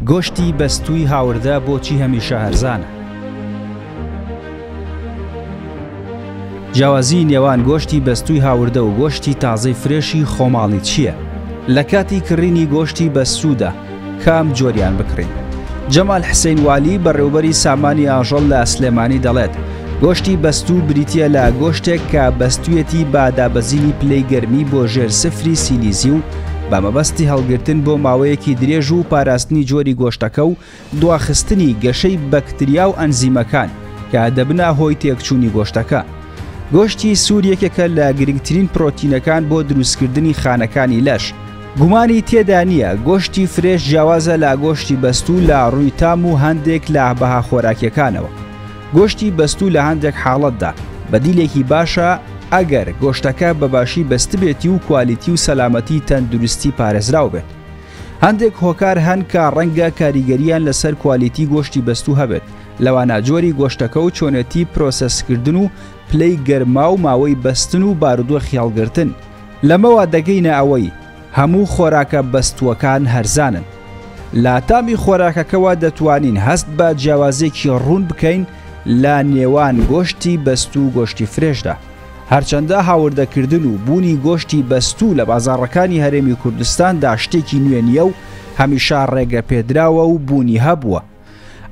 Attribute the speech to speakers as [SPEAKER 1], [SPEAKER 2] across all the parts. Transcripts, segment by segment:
[SPEAKER 1] گۆشتی بەستووی هاوردە بۆچی هەمیشە هەرزانە؟ جیاوازی نێوان گۆشتی بەستووی هاوردە و گۆشتی تازەی فرێشی خۆماڵی چییە؟ لە کاتی کڕینی گۆشتی بەستوودا کام جۆریان بکڕین؟ جەمال حسین والی بەڕێوەبەری سامانی ئاژەڵ لە سلێمانی دەڵێت گۆشتی بەستوو بریتیە لە گۆشتێک کە بەستوویەتی با دابەزینی پلەی گەرمی بۆ ژێر سفری سیلیزی و بە مەبەستی هەڵگرتن بۆ ماوەیەکی درێژ و پاراستنی جۆری گۆشتەکە و دواخستنی گەشەی بەکتریا و ئەنزیمەکان کە دەبنە هۆی تێکچوونی گۆشتەکە. گۆشتی سوور یەکێکە لە گرنگترین پرۆتینەکان بۆ دروستکردنی خانەکانی لەش. گومانی تێدا نییە گۆشتی فرێش جیاوازە لە گۆشتی بەستوو لە ڕووی تام و هەندێک لە بەها خۆراکیەکانەوە. گۆشتی بەستوو لە هەندێک حاڵەتدا بەدیلێکی باشە ئەگەر گۆشتەکە بەباشی بەست بێتی و کوالیتی و سەلامەتی تەندروستی پارێزراو بێت. هەندێک هۆکار هەن کە ڕەنگە کاریگەریان لەسەر کوالیتی گۆشتی بەستوو هەبێت، لەوانە جۆری گۆشتەکە و چۆنەتی پرۆسەسکردن و پلەی گەرما و ماوەی بەستن و بارودۆ خیاڵگرتن. لەمەوە دەگەینە ئەوەی هەموو خۆراکە بەستووەکان هەرزانن. لە تامی خۆراکەکەەوە دەتوانین هەست بە جیاوازێکی ڕوون بکەین لە نێوان گۆشتی بەستوو و گۆشتی فرێشدا. هەرچەندە هاوردەکردن و بوونی گۆشتی بەستوو لە بازاڕەکانی هەرێمی کوردستاندا شتێکی نوێ نییە و هەمیشە ڕێگە پێدراوە و بوونی هەبووە.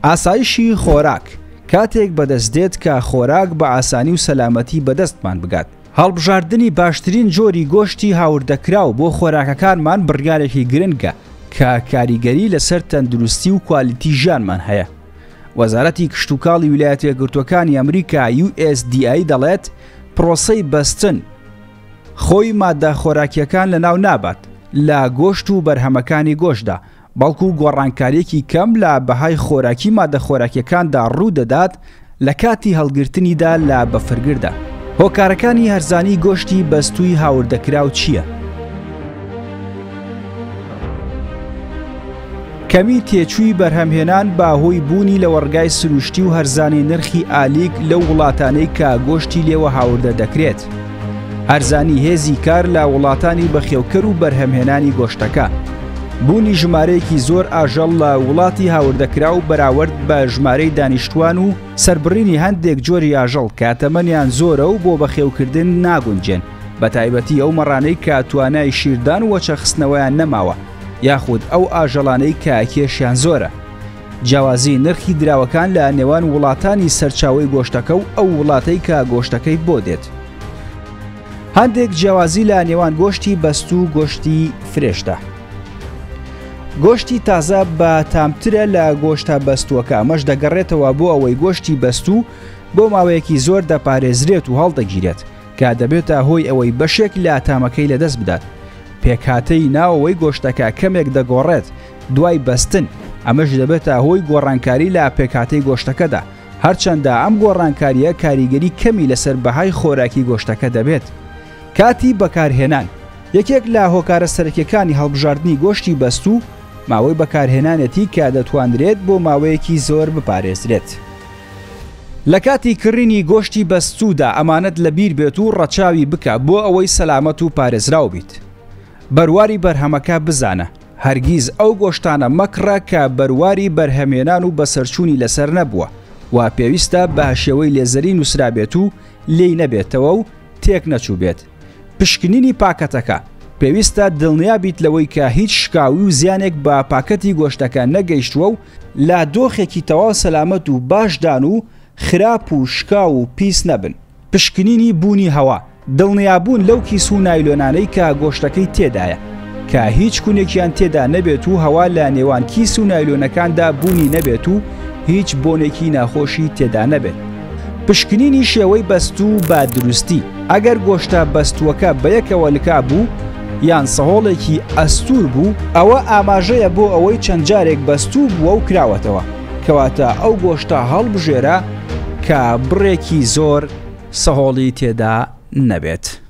[SPEAKER 1] ئاسایشی خۆراک کاتێک بەدەستدێت کە خۆراک بە ئاسانی و سەلامەتی بەدەستمان بگات. هەڵبژاردننی باشترین جۆری گۆشتی هاوردەکراو بۆ خۆراکەکانمان بڕیارێکی گرنگە کە کاریگەری لەسەر تەندروستی و کوالیتی ژیانمان هەیە. وەزارەتی کشتوکاڵی ویلایەتە یەکگرتووەکانی ئەمریکا USDA دەڵێت پرۆسەی بەستن خۆی مادە خۆراکیەکان لەناو نابات لە گۆشت و بەرهەمەکانی گۆشتدا، بەڵکو گۆڕانکاریەکی کەم لە بەهای خۆراکی مادە خۆراکیەکاندا ڕوو دەدات لە کاتی هەڵگرتنیدا لە بەفرگردا. هۆکارەکانی هەرزانی گۆشتی بەستووی هاوردەکراو چییە؟ کەمی تێچووی بەرهەمهێنان باهۆی بوونی لە وەرگای سروشتی و هەرزانی نرخی ئالیک لەو وڵاتانەی کە گۆشتی لێوە هاوردە دەکرێت. هەرزانی هێزی کار لە وڵاتانی بەخێوکەر و بەرهەمهێنانی گۆشتەکە. بوونی ژمارەیەکی زۆر ئاژەڵ لە وڵاتی هاوردەکرا و بەراورد بە ژمارەی دانیشتوان و سەربڕینی هەندێک جۆری ئاژەڵ کە تەمەنیان زۆرە و بۆ بەخێوکردن ناگونجێن، بە تایبەتی ئەو مەڕانەی کە توانای شیردان و وەچەخستنەوەیان نەماوە یاخود ئەو ئاژەڵانەی کە کێشیان زۆرە. جیاوازی نرخی دراوەکان لە نێوان وڵاتانی سەرچاوی گۆشتەکە و ئەو وڵاتەی کە گۆشتەکەی بۆ دێت. هەندێک جیاوازی لە نێوان گۆشتی بەستوو و گۆشتی فرێشدا. گۆشتی تازە بە تامترە لە گۆشتە بەستووەکە، ئەمەش دەگەڕێتەوە بۆ ئەوەی گۆشتی بەستوو بۆ ماوەیەکی زۆر دەپارێزرێت و هەڵدەگیرێت کە دەبێتە هۆی ئەوەی بەشێک لە تامەکەی لەدەست بدات. پێکهاتەی ناوەوەی گۆشتەکە کەمێک دەگۆڕێت دوای بەستن، ئەمەش دەبێتە هۆی گۆڕانکاری لە پێکهاتەی گۆشتەکەدا، هەرچەندە ئەم گۆڕانکاریە کاریگەری کەمی لەسەر بەهای خۆراکی گۆشتەکە دەبێت. کاتی بەکارهێنان یەکێک لە هۆکارە سەرەکیەکانی هەڵبژاردننی گۆشتی بەستوو ماوەی بەکارهێنانێتی کە دەتوانرێت بۆ ماوەیەکی زۆر بپارێزرێت. لە کاتی کڕینی گۆشتی بەستوودا ئەمانەت لەبیر بێت و ڕەچاوی بکە بۆ ئەوەی سەلامەت و پارێزراو بیت. بەرواری بەرهەمەکە بزانە، هەرگیز ئەو گۆشتانە مەکڕە کە بەرواری بەرهەمێنان و بەسەرچوونی لەسەر نەبووە و پێویستە بە شێوەی لێزەری نووسرا بێت و لێی نەبێتەوە و تێک نەچوو بێت. پشکنینی پاکەتەکە پێویستە دڵنیابیت لەوەی کە هیچ شکاوی و زیانێک بە پاکەتی گۆشتەکە نەگەیشتووە و لا دۆخێکی تەواو سەلامەت و باشدان و خراپ و شکاو و پیس نەبن. پشکنینی بوونی هەوا دڵنیابوون لەو کیس و نایلۆنانەی کە گۆشتەکەی تێدایە کە هیچ کوونێکیان تێدا نەبێت و هەوا لە نێوان کیس و نایلۆنەکاندا بوونی نەبێت و هیچ بۆنێکی ناخۆشی تێدا نەبێت. پشکنینی شێوەی بەستوو بە دروستی ئەگەر گۆشتە بەستووەکە بەیەکەوە لکا بوو یان سەهۆڵێکی ئەستور بوو، ئەوە ئاماژەیە بۆ ئەوەی چەند جارێک بەستوو بووە و کراوەتەوە، کەواتە ئەو گۆشتە هەڵبژێرە کە بڕێکی زۆر سەهۆڵی تێدا نەبێت.